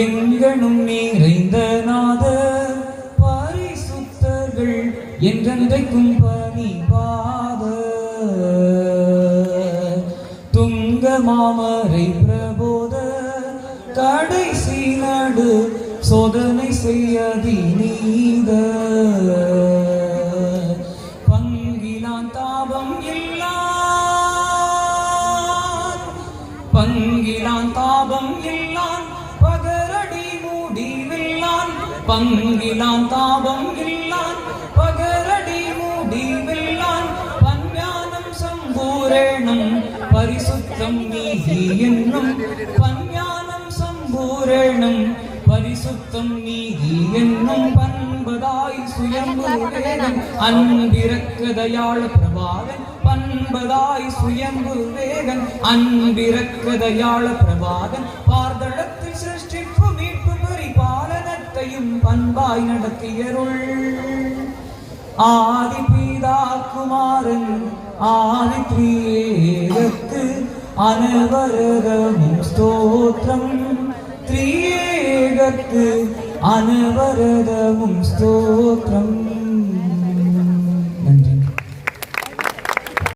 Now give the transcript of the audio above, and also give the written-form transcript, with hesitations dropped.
எங்கனும் நிறைந்த நாத பரிசுத்தர்கள் என்றென்றைக்கும் பணிபாத துங்க மாமரை பிரபோத கடைசி நடு சோதனை செய்யதி நீத பங்கிலான் தாபம் இல்லான் பங்கிலான் தாபம் இல்லான் பகரடி மூடிவில்லான் பங்கிலான் தாபம் இல்லான் பகரடி மூடிவில்லான் பஞ்ஞானம் சம்பூரணம் பரிசுத்தம் நீதி என்னும் பஞ்ஞானம் சம்பூரணம் பரிசுத்தம் நீதி என்னும் பண்பதாய் சுயம்பு வேகன் அன்பிறக்கதையாள பிரபாகன் பண்பதாய் சுயம்பு வேகன் அன்பிறக்கதையாள பிரபாகன் பார்தளத்தில் சிருஷ்டிப்பு மீட்பு பரிபாலனத்தையும் பண்பாய் நடத்தியருள் ஆதி பீதா குமாரன் ஆதி திரியேகத்து அனவரதமும் ஸ்தோத்திரம் திரியேகத்து அனவரதமும் ஸ்தோத்திரம்.